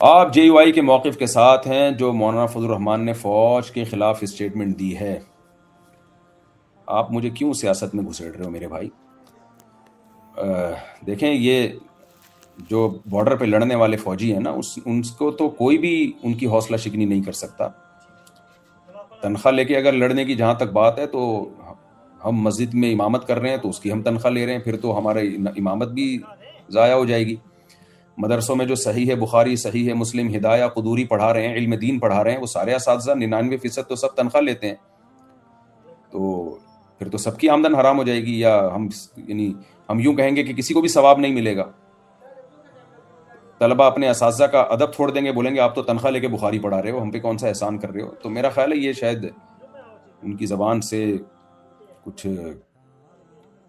آپ جے یو آئی کے موقف کے ساتھ ہیں جو مولانا فضل الرحمان نے فوج کے خلاف اسٹیٹمنٹ دی ہے. آپ مجھے کیوں سیاست میں گھسیڑ رہے ہو میرے بھائی؟ دیکھیں، یہ جو بارڈر پہ لڑنے والے فوجی ہیں نا، ان کو تو کوئی بھی ان کی حوصلہ شکنی نہیں کر سکتا. تنخواہ لے کے اگر لڑنے کی جہاں تک بات ہے تو ہم مسجد میں امامت کر رہے ہیں تو اس کی ہم تنخواہ لے رہے ہیں، پھر تو ہمارے امامت بھی ضائع ہو جائے گی. مدرسوں میں جو صحیح ہے بخاری، صحیح ہے مسلم، ہدایہ، قدوری پڑھا رہے ہیں، علم دین پڑھا رہے ہیں، وہ سارے اساتذہ 99% تو سب تنخواہ لیتے ہیں. تو پھر تو سب کی آمدن حرام ہو جائے گی، یا ہم یوں کہیں گے کہ کسی کو بھی ثواب نہیں ملے گا. طلبہ اپنے اساتذہ کا ادب چھوڑ دیں گے، بولیں گے آپ تو تنخواہ لے کے بخاری پڑھا رہے ہو، ہم پہ کون سا احسان کر رہے ہو. تو میرا خیال ہے یہ شاید ان کی زبان سے کچھ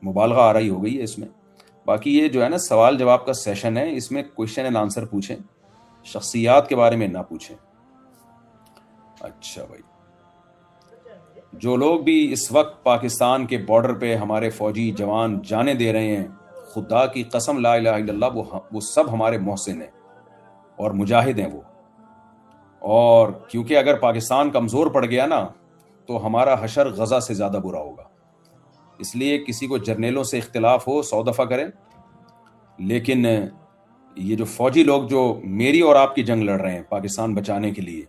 مبالغہ آ رہی ہو گئی ہے اس میں. باقی یہ جو ہے نا سوال جواب کا سیشن ہے، اس میں کوشچن اینڈ آنسر پوچھیں، شخصیات کے بارے میں نہ پوچھیں. اچھا بھائی، جو لوگ بھی اس وقت پاکستان کے بارڈر پہ ہمارے فوجی جوان جانے دے رہے ہیں، خدا کی قسم لا الہ الا اللہ، وہ سب ہمارے محسن ہیں اور مجاہد ہیں وہ. اور کیونکہ اگر پاکستان کمزور پڑ گیا نا تو ہمارا حشر غزہ سے زیادہ برا ہوگا. اس لیے کسی کو جرنیلوں سے اختلاف ہو 100 دفعہ کریں، لیکن یہ جو فوجی لوگ جو میری اور آپ کی جنگ لڑ رہے ہیں پاکستان بچانے کے لیے،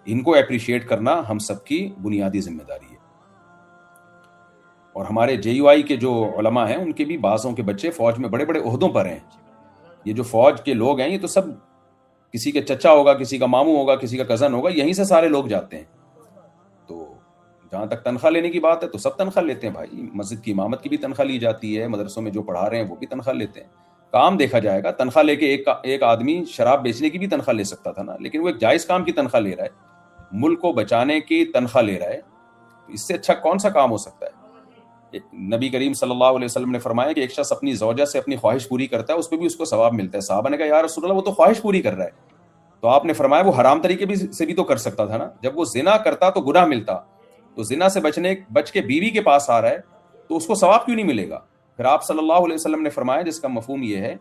ان کو اپریشیٹ کرنا ہم سب کی بنیادی ذمہ داری ہے. اور ہمارے جے یو آئی کے جو علماء ہیں ان کے بھی بعضوں کے بچے فوج میں بڑے بڑے عہدوں پر ہیں. یہ جو فوج کے لوگ ہیں یہ تو سب کسی کے چچا ہوگا، کسی کا ماموں ہوگا، کسی کا کزن ہوگا، یہیں سے سارے لوگ جاتے ہیں. تو جہاں تک تنخواہ لینے کی بات ہے تو سب تنخواہ لیتے ہیں بھائی. مسجد کی امامت کی بھی تنخواہ لی جاتی ہے، مدرسوں میں جو پڑھا رہے ہیں وہ بھی تنخواہ لیتے ہیں. کام دیکھا جائے گا. تنخواہ لے کے ایک آدمی شراب بیچنے کی بھی تنخواہ لے سکتا تھا نا، لیکن وہ ایک جائز کام کی تنخواہ لے رہا ہے، ملک کو بچانے کی تنخواہ لے رہا ہے. اس سے اچھا کون سا کام ہو سکتا ہے؟ نبی کریم صلی اللہ علیہ وسلم نے فرمایا کہ ایک شخص اپنی زوجہ سے اپنی خواہش پوری کرتا ہے، اس پہ بھی اس کو ثواب ملتا ہے. صحابہ نے کہا یا رسول اللہ وہ تو خواہش پوری کر رہا ہے. تو آپ نے فرمایا وہ حرام طریقے سے بھی تو کر سکتا تھا نا. جب وہ زنا کرتا تو گناہ ملتا، تو زنا سے بچ کے بیوی کے پاس آ رہا ہے تو اس کو ثواب کیوں نہیں ملے گا؟ پھر آپ صلی اللہ علیہ وسلم نے فرمایا، جس کا مفہوم یہ ہے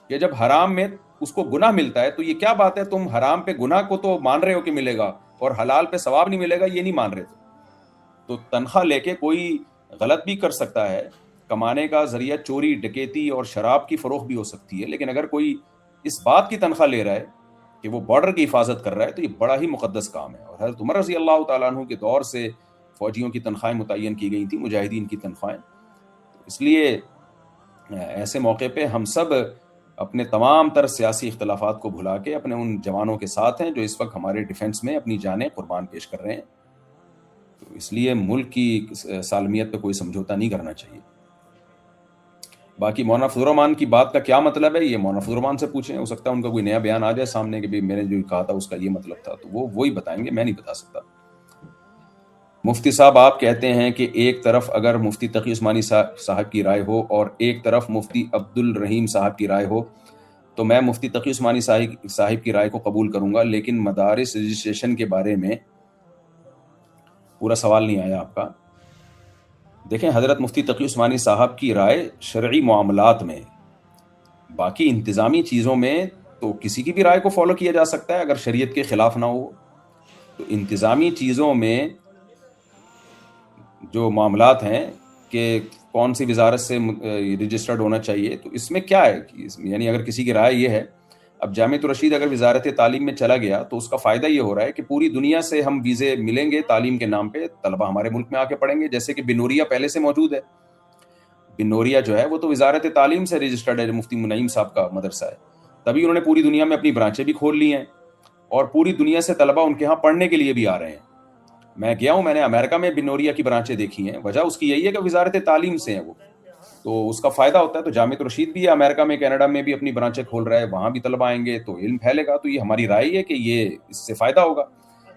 کہ جب حرام میں اس کو گناہ ملتا ہے تو یہ کیا بات ہے، تم حرام پہ گناہ کو تو مان رہے ہو کہ ملے گا اور حلال پہ ثواب نہیں ملے گا، یہ نہیں مان رہے تھے. تو تنخواہ لے کے کوئی غلط بھی کر سکتا ہے، کمانے کا ذریعہ چوری، ڈکیتی اور شراب کی فروخت بھی ہو سکتی ہے. لیکن اگر کوئی اس بات کی تنخواہ لے رہا ہے کہ وہ بارڈر کی حفاظت کر رہا ہے تو یہ بڑا ہی مقدس کام ہے. اور حضرت عمر رضی اللہ تعالیٰ عنہ کے دور سے فوجیوں کی تنخواہیں متعین کی گئی تھیں، مجاہدین کی تنخواہیں. اس لیے ایسے موقع پہ ہم سب اپنے تمام تر سیاسی اختلافات کو بھلا کے اپنے ان جوانوں کے ساتھ ہیں جو اس وقت ہمارے ڈیفنس میں اپنی جانیں قربان پیش کر رہے ہیں. تو اس لیے ملک کی سالمیت پہ کوئی سمجھوتا نہیں کرنا چاہیے. باقی مولانا فضل الرحمان کی بات کا کیا مطلب ہے یہ مولانا فضل الرحمان سے پوچھیں. ہو سکتا ہے ان کا کوئی نیا بیان آ جائے سامنے کہ میں نے جو کہا تھا اس کا یہ مطلب تھا، تو وہ وہی بتائیں گے، میں نہیں بتا سکتا. مفتی صاحب آپ کہتے ہیں کہ ایک طرف اگر مفتی تقی عثمانی صاحب کی رائے ہو اور ایک طرف مفتی عبد الرحیم صاحب کی رائے ہو تو میں مفتی تقی عثمانی صاحب کی رائے کو قبول کروں گا. لیکن مدارس رجسٹریشن کے بارے میں پورا سوال نہیں آیا آپ کا. دیکھیں، حضرت مفتی تقی عثمانی صاحب کی رائے شرعی معاملات میں، باقی انتظامی چیزوں میں تو کسی کی بھی رائے کو فالو کیا جا سکتا ہے اگر شریعت کے خلاف نہ ہو. تو انتظامی چیزوں میں جو معاملات ہیں کہ کون سی وزارت سے رجسٹرڈ ہونا چاہیے، تو اس میں کیا ہے، یعنی اگر کسی کی رائے یہ ہے، اب جامعۃ الرشید اگر وزارت تعلیم میں چلا گیا تو اس کا فائدہ یہ ہو رہا ہے کہ پوری دنیا سے ہم ویزے ملیں گے تعلیم کے نام پہ، طلبہ ہمارے ملک میں آ کے پڑھیں گے. جیسے کہ بنوریا پہلے سے موجود ہے. بنوریا جو ہے وہ تو وزارت تعلیم سے رجسٹرڈ ہے، مفتی منعیم صاحب کا مدرسہ ہے. تبھی انہوں نے پوری دنیا میں اپنی برانچیں بھی کھول لی ہیں اور پوری دنیا سے طلبہ ان کے ہاں پڑھنے کے لیے بھی آ رہے ہیں. میں گیا ہوں، میں نے امریکہ میں بنوریا کی برانچیں دیکھی ہیں. وجہ اس کی یہی ہے کہ وزارت تعلیم سے ہیں وہ، تو اس کا فائدہ ہوتا ہے. تو جامعۃ الرشید بھی امریکہ میں، کینیڈا میں بھی اپنی برانچیں کھول رہا ہے، وہاں بھی طلبہ آئیں گے تو علم پھیلے گا. تو یہ ہماری رائے ہے کہ یہ اس سے فائدہ ہوگا.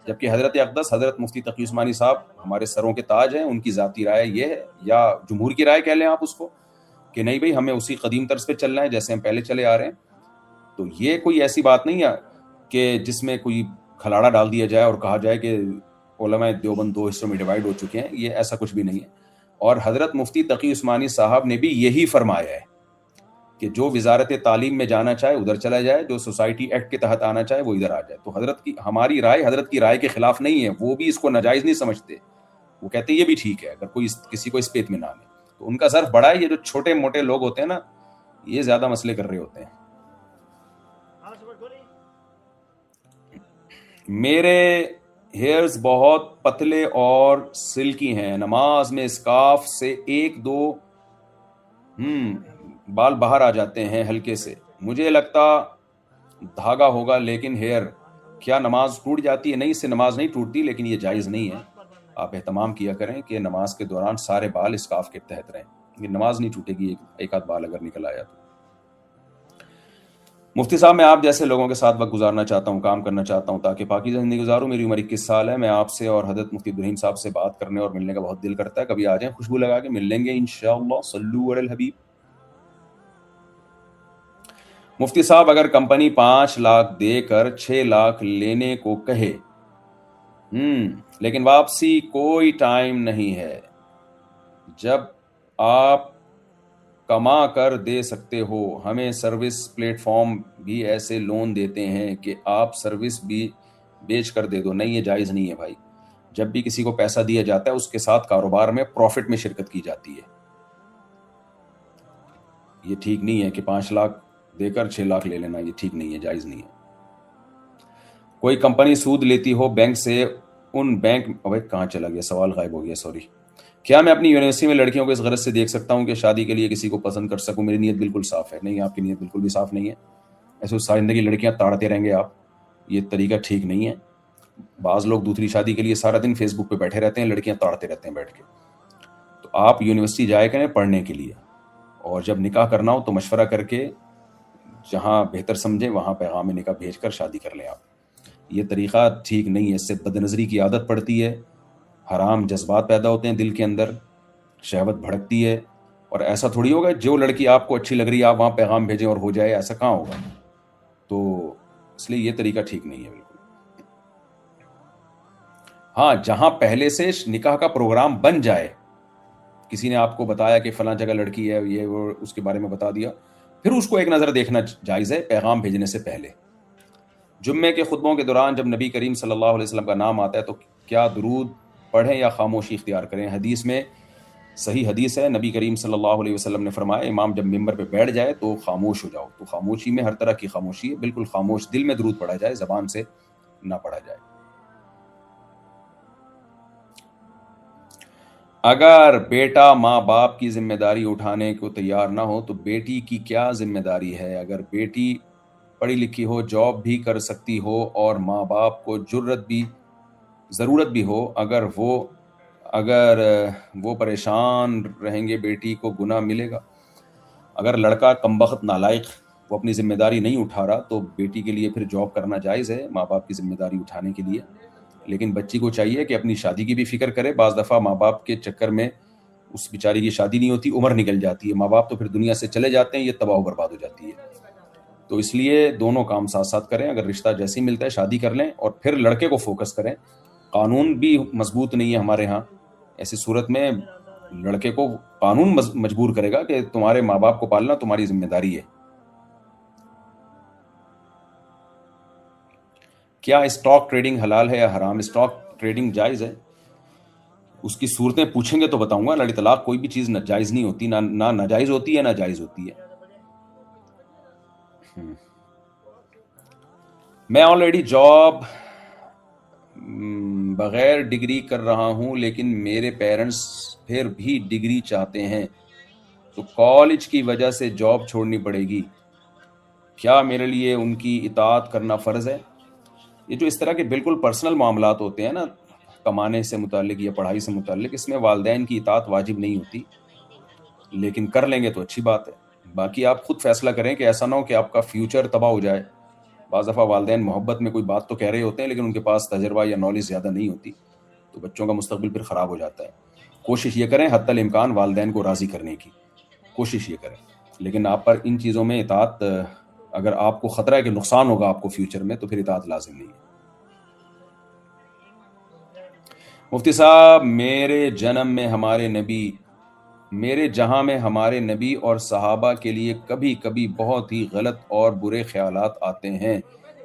جبکہ حضرت اقدس حضرت مفتی تقی عثمانی صاحب ہمارے سروں کے تاج ہیں، ان کی ذاتی رائے یہ ہے، یا جمہور کی رائے کہہ لیں آپ اس کو، کہ نہیں بھائی ہمیں اسی قدیم طرز پہ چلنا ہے جیسے ہم پہلے چلے آ رہے ہیں. تو یہ کوئی ایسی بات نہیں ہے کہ جس میں کوئی کھلاڑا ڈال دیا جائے اور کہا جائے کہ علماء دیوبند دو حصوں میں ڈیوائیڈ ہو چکے ہیں. یہ ایسا کچھ بھی نہیں ہے. اور حضرت مفتی تقی عثمانی صاحب نے بھی یہی فرمایا ہے کہ جو وزارت تعلیم میں جانا چاہے ادھر چلا جائے, جو سوسائٹی ایکٹ کے تحت آنا چاہے وہ ادھر آ جائے. تو حضرت کی ہماری رائے حضرت کی رائے کے خلاف نہیں ہے, وہ بھی اس کو ناجائز نہیں سمجھتے, وہ کہتے ہیں یہ بھی ٹھیک ہے اگر کوئی کسی کو اس پہ اطمینان ہے. تو ان کا ظرف بڑا ہے, یہ جو چھوٹے موٹے لوگ ہوتے ہیں نا یہ زیادہ مسئلے کر رہے ہوتے ہیں. میرے ہیئرز بہت پتلے اور سلکی ہیں, نماز میں اسکارف سے 1-2 بال باہر آ جاتے ہیں ہلکے سے, مجھے لگتا دھاگا ہوگا لیکن ہیئر, کیا نماز ٹوٹ جاتی ہے؟ نہیں, اس سے نماز نہیں ٹوٹتی, لیکن یہ جائز نہیں ہے. آپ اہتمام کیا کریں کہ نماز کے دوران سارے بال اسکارف کے تحت رہیں, یہ نماز نہیں ٹوٹے گی ایک آدھ بال اگر نکل آیا تو. مفتی صاحب, میں آپ جیسے لوگوں کے ساتھ وقت گزارنا چاہتا ہوں, کام کرنا چاہتا ہوں تاکہ پاکیزہ زندگی گزاروں. میری عمر 21 سال ہے. میں آپ سے اور حضرت مفتی ابراہیم صاحب سے بات کرنے اور ملنے کا بہت دل کرتا ہے. کبھی آ جائیں, خوشبو لگا کے مل لیں گے انشاءاللہ. صلو علی الحبیب. مفتی صاحب, اگر کمپنی 5 لاکھ دے کر 6 لاکھ لینے کو کہے لیکن واپسی کوئی ٹائم نہیں ہے, جب آپ کما کر دے سکتے ہو, ہمیں سروس پلیٹ فارم بھی ایسے لون دیتے ہیں کہ آپ سروس بھی بیچ کر دے دو. نہیں, یہ جائز نہیں ہے بھائی. جب بھی کسی کو پیسہ دیا جاتا ہے اس کے ساتھ کاروبار میں پروفٹ میں شرکت کی جاتی ہے. یہ ٹھیک نہیں ہے کہ 5 لاکھ دے کر 6 لاکھ لے لینا, یہ ٹھیک نہیں ہے, جائز نہیں ہے. کوئی کمپنی سود لیتی ہو بینک سے, ان بینک کہاں چلا گیا, سوال غائب ہو گیا, سوری. کیا میں اپنی یونیورسٹی میں لڑکیوں کو اس غرض سے دیکھ سکتا ہوں کہ شادی کے لیے کسی کو پسند کر سکوں؟ میری نیت بالکل صاف ہے. نہیں, آپ کی نیت بالکل بھی صاف نہیں ہے. ایسے ساری زندگی لڑکیاں تاڑتے رہیں گے آپ, یہ طریقہ ٹھیک نہیں ہے. بعض لوگ دوسری شادی کے لیے سارا دن فیس بک پہ بیٹھے رہتے ہیں, لڑکیاں تاڑتے رہتے ہیں بیٹھ کے. تو آپ یونیورسٹی جائے کریں پڑھنے کے لیے, اور جب نکاح کرنا ہو تو مشورہ کر کے جہاں بہتر سمجھیں وہاں پیغام نکاح بھیج کر شادی کر لیں آپ. یہ طریقہ ٹھیک نہیں ہے, اس سے بد نظری کی عادت پڑتی ہے, حرام جذبات پیدا ہوتے ہیں دل کے اندر, شہوت بھڑکتی ہے. اور ایسا تھوڑی ہوگا جو لڑکی آپ کو اچھی لگ رہی ہے آپ وہاں پیغام بھیجیں اور ہو جائے, ایسا کہاں ہوگا. تو اس لیے یہ طریقہ ٹھیک نہیں ہے بالکل. ہاں, جہاں پہلے سے نکاح کا پروگرام بن جائے, کسی نے آپ کو بتایا کہ فلاں جگہ لڑکی ہے, یہ وہ اس کے بارے میں بتا دیا, پھر اس کو ایک نظر دیکھنا جائز ہے پیغام بھیجنے سے پہلے. جمعے کے خطبوں کے دوران جب نبی کریم صلی اللہ علیہ وسلم کا نام آتا ہے تو کیا درود پڑھیں یا خاموشی اختیار کریں؟ حدیث میں صحیح حدیث ہے, نبی کریم صلی اللہ علیہ وسلم نے فرمایا امام جب ممبر پہ بیٹھ جائے تو خاموش ہو جاؤ. تو خاموشی میں ہر طرح کی خاموشی ہے, بالکل خاموش دل میں درود پڑھا جائے, زبان سے نہ پڑھا جائے. اگر بیٹا ماں باپ کی ذمہ داری اٹھانے کو تیار نہ ہو تو بیٹی کی کیا ذمہ داری ہے؟ اگر بیٹی پڑھی لکھی ہو, جاب بھی کر سکتی ہو اور ماں باپ کو ضرورت بھی ہو, اگر وہ پریشان رہیں گے بیٹی کو گناہ ملے گا. اگر لڑکا کمبخت نالائق وہ اپنی ذمہ داری نہیں اٹھا رہا تو بیٹی کے لیے پھر جاب کرنا جائز ہے ماں باپ کی ذمہ داری اٹھانے کے لیے. لیکن بچی کو چاہیے کہ اپنی شادی کی بھی فکر کرے. بعض دفعہ ماں باپ کے چکر میں اس بیچاری کی شادی نہیں ہوتی, عمر نکل جاتی ہے, ماں باپ تو پھر دنیا سے چلے جاتے ہیں, یہ تباہ و برباد ہو جاتی ہے. تو اس لیے دونوں کام ساتھ ساتھ کریں. اگر رشتہ جیسے ہی ملتا ہے شادی کر لیں اور پھر لڑکے کو فوکس کریں. قانون بھی مضبوط نہیں ہے ہمارے ہاں, ایسی صورت میں لڑکے کو قانون مجبور کرے گا کہ تمہارے ماں باپ کو پالنا تمہاری ذمہ داری ہے. کیا اسٹاک ٹریڈنگ حلال ہے یا حرام؟ اسٹاک ٹریڈنگ جائز ہے, اس کی صورتیں پوچھیں گے تو بتاؤں گا. لڑ طلاق کوئی بھی چیز جائز نہیں ہوتی, نہ ناجائز ہوتی ہے نہ جائز ہوتی ہے. میں آلریڈی جاب بغیر ڈگری کر رہا ہوں لیکن میرے پیرنٹس پھر بھی ڈگری چاہتے ہیں, تو کالج کی وجہ سے جاب چھوڑنی پڑے گی. کیا میرے لیے ان کی اطاعت کرنا فرض ہے؟ یہ جو اس طرح کے بالکل پرسنل معاملات ہوتے ہیں نا, کمانے سے متعلق یا پڑھائی سے متعلق, اس میں والدین کی اطاعت واجب نہیں ہوتی, لیکن کر لیں گے تو اچھی بات ہے. باقی آپ خود فیصلہ کریں کہ ایسا نہ ہو کہ آپ کا فیوچر تباہ ہو جائے. بعض دفعہ والدین محبت میں کوئی بات تو کہہ رہے ہوتے ہیں لیکن ان کے پاس تجربہ یا نالج زیادہ نہیں ہوتی, تو بچوں کا مستقبل پھر خراب ہو جاتا ہے. کوشش یہ کریں حتی الامکان والدین کو راضی کرنے کی کوشش یہ کریں, لیکن آپ پر ان چیزوں میں اطاعت, اگر آپ کو خطرہ ہے کہ نقصان ہوگا آپ کو فیوچر میں تو پھر اطاعت لازم نہیں ہے. مفتی صاحب, میرے جنم میں ہمارے نبی میرے جہاں میں ہمارے نبی اور صحابہ کے لیے کبھی کبھی بہت ہی غلط اور برے خیالات آتے ہیں،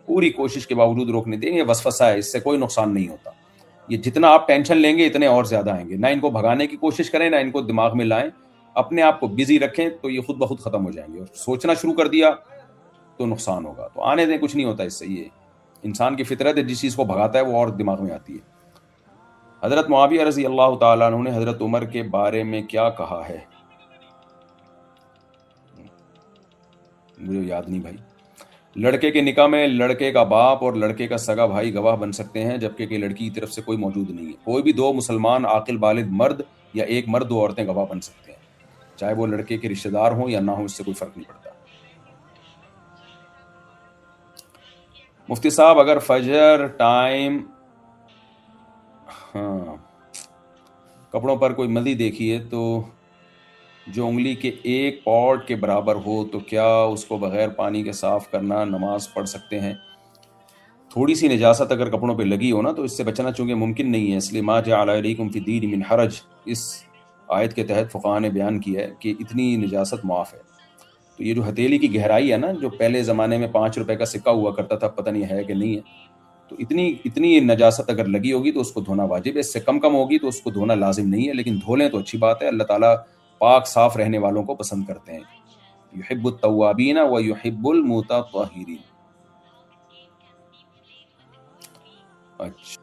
پوری کوشش کے باوجود روکنے دیں۔ یہ وسوسہ ہے، اس سے کوئی نقصان نہیں ہوتا۔ یہ جتنا آپ ٹینشن لیں گے اتنے اور زیادہ آئیں گے۔ نہ ان کو بھگانے کی کوشش کریں، نہ ان کو دماغ میں لائیں، اپنے آپ کو بزی رکھیں تو یہ خود بخود ختم ہو جائیں گے۔ اور سوچنا شروع کر دیا تو نقصان ہوگا، تو آنے دیں، کچھ نہیں ہوتا اس سے۔ یہ انسان کی فطرت ہے، جس چیز کو بھگاتا ہے وہ اور دماغ میں آتی ہے۔ حضرت معاویہ رضی اللہ تعالیٰ عنہ نے حضرت عمر کے بارے میں کیا کہا ہے؟ مجھے یاد نہیں بھائی۔ لڑکے کے نکاح میں لڑکے کا باپ اور لڑکے کا سگا بھائی گواہ بن سکتے ہیں، جبکہ کہ لڑکی کی طرف سے کوئی موجود نہیں ہے۔ کوئی بھی دو مسلمان عاقل بالغ مرد یا ایک مرد دو عورتیں گواہ بن سکتے ہیں، چاہے وہ لڑکے کے رشتہ دار ہوں یا نہ ہوں، اس سے کوئی فرق نہیں پڑتا۔ مفتی صاحب اگر فجر ٹائم کپڑوں پر کوئی مدی دیکھی ہے تو جو انگلی کے ایک پاٹ کے برابر ہو تو کیا اس کو بغیر پانی کے صاف کرنا نماز پڑھ سکتے ہیں؟ تھوڑی سی نجاست اگر کپڑوں پہ لگی ہو نا تو اس سے بچنا چونکہ ممکن نہیں ہے، اس لیے ما جعل علیکم فی الدین من حرج، اس آیت کے تحت فقہاء نے بیان کیا ہے کہ اتنی نجاست معاف ہے۔ تو یہ جو ہتھیلی کی گہرائی ہے نا، جو پہلے زمانے میں 5 روپے کا سکہ ہوا کرتا تھا، پتہ نہیں ہے کہ نہیں ہے، تو اتنی نجاست اگر لگی ہوگی تو اس کو دھونا واجب ہے۔ اس سے کم ہوگی تو اس کو دھونا لازم نہیں ہے، لیکن دھو لیں تو اچھی بات ہے۔ اللہ تعالیٰ پاک صاف رہنے والوں کو پسند کرتے ہیں۔ یحب التوابین و یحب المتطہرین۔ اچھا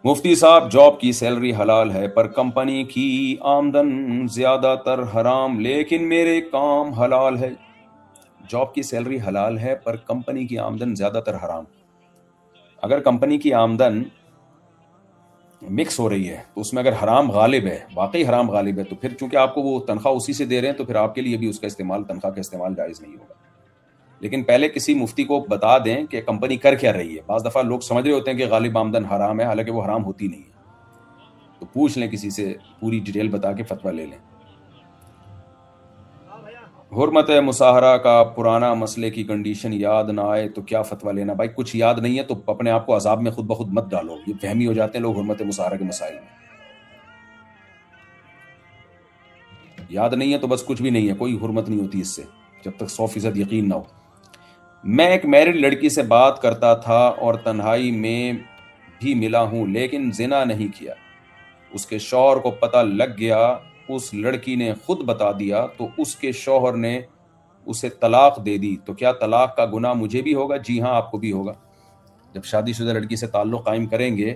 مفتی صاحب، جاب کی سیلری حلال ہے پر کمپنی کی آمدن زیادہ تر حرام، لیکن میرے کام حلال ہے۔ جاب کی سیلری حلال ہے پر کمپنی کی آمدن زیادہ تر حرام۔ اگر کمپنی کی آمدن مکس ہو رہی ہے تو اس میں اگر حرام غالب ہے، واقعی حرام غالب ہے، تو پھر چونکہ آپ کو وہ تنخواہ اسی سے دے رہے ہیں تو پھر آپ کے لیے بھی اس کا استعمال، تنخواہ کا استعمال جائز نہیں ہوگا۔ لیکن پہلے کسی مفتی کو بتا دیں کہ کمپنی کر کیا رہی ہے۔ بعض دفعہ لوگ سمجھ رہے ہوتے ہیں کہ غالب آمدن حرام ہے، حالانکہ وہ حرام ہوتی نہیں ہے، تو پوچھ لیں کسی سے، پوری ڈیٹیل بتا کے فتویٰ لے لیں۔ حرمت مصاہرہ کا پرانا مسئلے کی کنڈیشن یاد نہ آئے تو کیا فتویٰ لینا؟ بھائی کچھ یاد نہیں ہے تو اپنے آپ کو عذاب میں خود بخود مت ڈالو، یہ فہمی ہو جاتے ہیں لوگ حرمت مصاہرہ کے مسائل میں۔ یاد نہیں ہے تو بس کچھ بھی نہیں ہے، کوئی حرمت نہیں ہوتی اس سے، جب تک 100% یقین نہ ہو۔ میں ایک میرڈ لڑکی سے بات کرتا تھا اور تنہائی میں بھی ملا ہوں، لیکن زنا نہیں کیا۔ اس کے شوہر کو پتہ لگ گیا، اس لڑکی نے خود بتا دیا تو اس کے شوہر نے اسے طلاق دے دی، تو کیا طلاق کا گناہ مجھے بھی ہوگا؟ جی ہاں، آپ کو بھی ہوگا۔ جب شادی شدہ لڑکی سے تعلق قائم کریں گے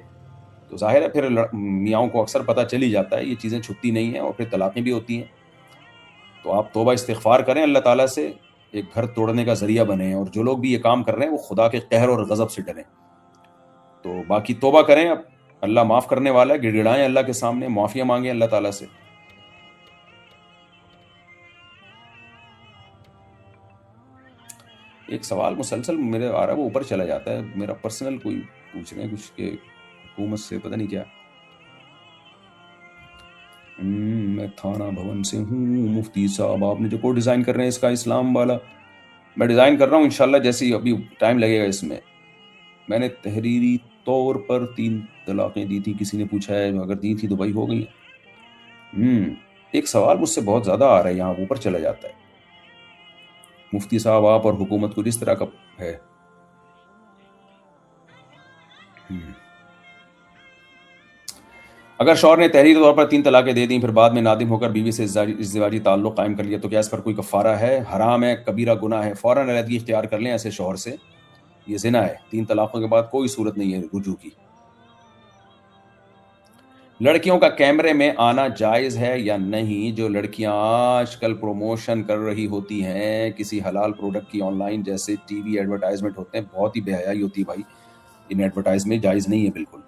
تو ظاہر ہے پھر میاں کو اکثر پتہ چل ہی جاتا ہے، یہ چیزیں چھپتی نہیں ہیں اور پھر طلاقیں بھی ہوتی ہیں۔ تو آپ توبہ استغفار کریں اللہ تعالیٰ سے، ایک گھر توڑنے کا ذریعہ بنیں، اور جو لوگ بھی یہ کام کر رہے ہیں وہ خدا کے قہر اور غضب سے ڈریں۔ تو باقی توبہ کریں، اب اللہ معاف کرنے والا ہے، گڑ گڑائیں اللہ کے سامنے، معافیاں مانگیں اللہ تعالیٰ سے۔ ایک سوال مسلسل میرے آ رہا ہے، وہ اوپر چلا جاتا ہے، میرا پرسنل کوئی پوچھ رہے ہیں کچھ کہ حکومت سے پتہ نہیں کیا۔ میں تھانہ بھون سے ہوں مفتی صاحب، آپ نے جو کوڈ ڈیزائن کر رہے ہیں اس کا اسلام والا، میں ڈیزائن کر رہا ہوں انشاءاللہ، جیسے ہی ابھی ٹائم لگے گا اس میں نے تحریری طور پر 3 طلاقیں دی تھی، کسی نے پوچھا ہے اگر دی تھی تو بھائی ہو گئی ہیں۔ ایک سوال مجھ سے بہت زیادہ آ رہا ہے، یہاں اوپر چلا جاتا ہے۔ مفتی صاحب آپ اور حکومت کو جس طرح کا ہے، اگر شوہر نے تحریری طور پر 3 طلاقیں دے دیں پھر بعد میں نادم ہو کر بیوی سے ازدواجی تعلق قائم کر لیا تو کیا اس پر کوئی کفارہ ہے؟ حرام ہے، کبیرہ گناہ ہے، فوراً علیحدگی اختیار کر لیں ایسے شوہر سے، یہ زنا ہے۔ 3 طلاقوں کے بعد کوئی صورت نہیں ہے رجوع کی۔ لڑکیوں کا کیمرے میں آنا جائز ہے یا نہیں؟ جو لڑکیاں آج کل پروموشن کر رہی ہوتی ہیں کسی حلال پروڈکٹ کی آن لائن، جیسے ٹی وی ایڈورٹائزمنٹ ہوتے ہیں، بہت ہی بے حیائی ہوتی ہے بھائی، ان ایڈورٹائزمنٹ جائز نہیں ہے بالکل۔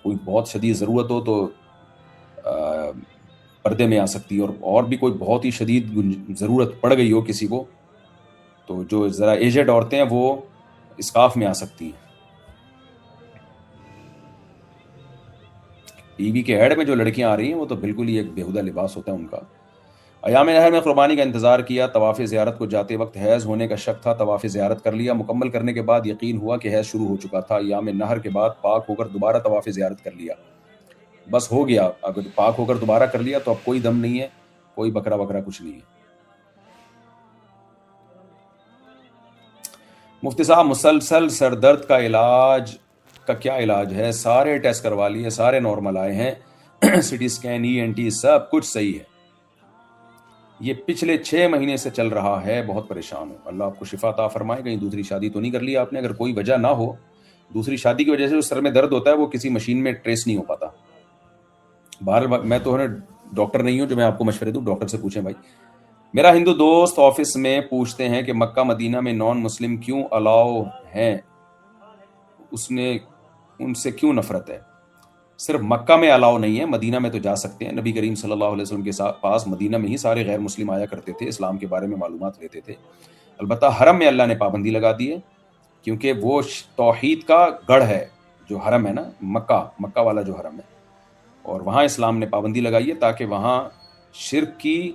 کوئی بہت شدید ضرورت ہو تو پردے میں آ سکتی ہے، اور بھی کوئی بہت ہی شدید ضرورت پڑ گئی ہو کسی کو تو جو ذرا ایجڈ عورتیں ہیں وہ اسکاف میں آ سکتی ہیں۔ ٹی وی کے ایڈ میں جو لڑکیاں آ رہی ہیں وہ تو بالکل ہی ایک بیہودہ لباس ہوتا ہے ان کا۔ ایام نہر میں قربانی کا انتظار کیا، طواف زیارت کو جاتے وقت حیض ہونے کا شک تھا، طواف زیارت کر لیا، مکمل کرنے کے بعد یقین ہوا کہ حیض شروع ہو چکا تھا، ایام نہر کے بعد پاک ہو کر دوبارہ طواف زیارت کر لیا، بس ہو گیا۔ اگر پاک ہو کر دوبارہ کر لیا تو اب کوئی دم نہیں ہے، کوئی بکرا بکرا کچھ نہیں ہے۔ مفتی صاحب مسلسل سر درد کا علاج کا کیا علاج ہے؟ سارے ٹیسٹ کروا لیے، سارے نارمل آئے ہیں، سی ٹی اسکین، ای این ٹی، سب کچھ صحیح ہے۔ یہ پچھلے 6 مہینے سے چل رہا ہے، بہت پریشان ہوں۔ اللہ آپ کو شفا عطا فرمائے۔ کہیں دوسری شادی تو نہیں کر لی آپ نے؟ اگر کوئی وجہ نہ ہو، دوسری شادی کی وجہ سے جو سر میں درد ہوتا ہے وہ کسی مشین میں ٹریس نہیں ہو پاتا۔ بہرحال میں تو ڈاکٹر نہیں ہوں جو میں آپ کو مشورے دوں، ڈاکٹر سے پوچھیں بھائی۔ میرا ہندو دوست آفس میں پوچھتے ہیں کہ مکہ مدینہ میں نان مسلم کیوں الاؤ ہیں، ان سے کیوں نفرت ہے؟ صرف مکہ میں الاؤ نہیں ہے، مدینہ میں تو جا سکتے ہیں۔ نبی کریم صلی اللہ علیہ وسلم کے پاس مدینہ میں ہی سارے غیر مسلم آیا کرتے تھے، اسلام کے بارے میں معلومات لیتے تھے۔ البتہ حرم میں اللہ نے پابندی لگا دی ہے، کیونکہ وہ توحید کا گڑھ ہے، جو حرم ہے نا، مکہ والا جو حرم ہے، اور وہاں اسلام نے پابندی لگائی ہے تاکہ وہاں شرک کی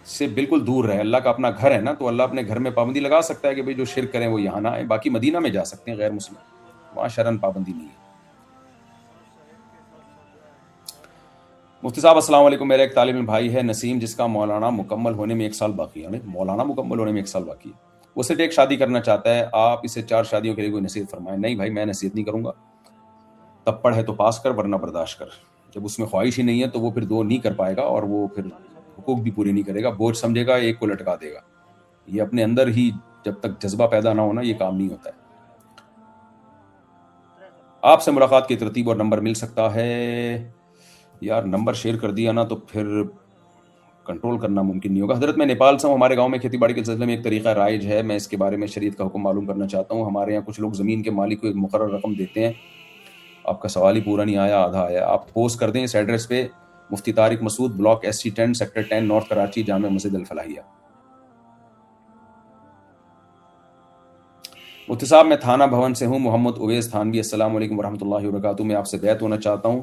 سے بالکل دور رہے۔ اللہ کا اپنا گھر ہے نا، تو اللہ اپنے گھر میں پابندی لگا سکتا ہے کہ بھئی جو شرک کریں وہ یہاں نہ آئیں۔ باقی مدینہ میں جا سکتے ہیں غیر مسلم، وہاں شرعاً پابندی نہیں ہے۔ مفتی صاحب السلام علیکم، میرا ایک طالب علم بھائی ہے نسیم، جس کا مولانا مکمل ہونے میں 1 سال باقی ہے۔ مولانا مکمل ہونے میں 1 سال باقی ہے، وہ صرف ایک شادی کرنا چاہتا ہے، آپ اسے 4 شادیوں کے لیے کوئی نصیحت فرمائیں۔ نہیں بھائی، میں نصیحت نہیں کروں گا۔ تب پڑھ ہے تو پاس کر، ورنہ برداشت کر۔ جب اس میں خواہش ہی نہیں ہے تو وہ پھر 2 نہیں کر پائے گا، اور وہ پھر حقوق بھی پورے نہیں کرے گا، بوجھ سمجھے گا، ایک کو لٹکا دے گا۔ یہ اپنے اندر ہی جب تک جذبہ پیدا نہ ہونا، یہ کام نہیں ہوتا ہے۔ آپ سے ملاقات کی ترتیب اور نمبر مل سکتا ہے؟ یار نمبر شیئر کر دیا نا تو پھر کنٹرول کرنا ممکن نہیں ہوگا۔ حضرت میں نیپال سے ہوں، ہمارے گاؤں میں کھیتی باڑی کے سلسلے میں ایک طریقہ رائج ہے، میں اس کے بارے میں شریعت کا حکم معلوم کرنا چاہتا ہوں۔ ہمارے یہاں کچھ لوگ زمین کے مالک کو ایک مقرر رقم دیتے ہیں۔ آپ کا سوال ہی پورا نہیں آیا، آدھا آیا، آپ پوسٹ کر دیں اس ایڈریس پہ، Mufti Tariq Masood, block SC 10 sector 10 north Karachi, Jamia Masjid الفلاحیہ۔ مفتی صاحب میں تھانہ بھون سے ہوں، محمد اویس تھانوی، السلام علیکم ورحمۃ اللہ وبرکاتہ۔ میں آپ سے بیعت ہونا چاہتا ہوں،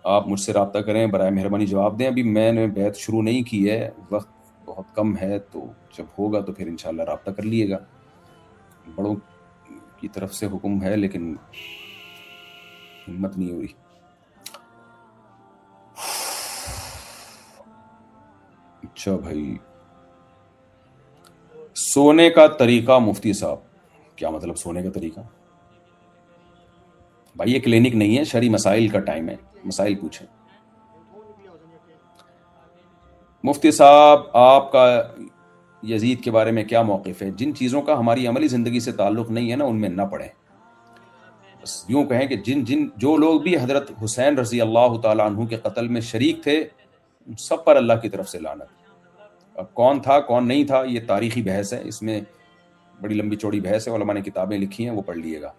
آپ مجھ سے رابطہ کریں، برائے مہربانی جواب دیں۔ ابھی میں نے بیعت شروع نہیں کی ہے، وقت بہت کم ہے، تو جب ہوگا تو پھر انشاءاللہ رابطہ کر لیے گا۔ بڑوں کی طرف سے حکم ہے لیکن ہمت نہیں ہو رہی۔ اچھا بھائی، سونے کا طریقہ مفتی صاحب، کیا مطلب سونے کا طریقہ؟ بھائی یہ کلینک نہیں ہے، شرعی مسائل کا ٹائم ہے، مسائل پوچھیں۔ مفتی صاحب آپ کا یزید کے بارے میں کیا موقف ہے؟ جن چیزوں کا ہماری عملی زندگی سے تعلق نہیں ہے نا، ان میں نہ پڑھیں۔ بس یوں کہیں کہ جو لوگ بھی حضرت حسین رضی اللہ تعالیٰ عنہ کے قتل میں شریک تھے، سب پر اللہ کی طرف سے لعنت۔ اب کون تھا کون نہیں تھا، یہ تاریخی بحث ہے، اس میں بڑی لمبی چوڑی بحث ہے، علماء نے کتابیں لکھی ہیں، وہ پڑھ لیے گا۔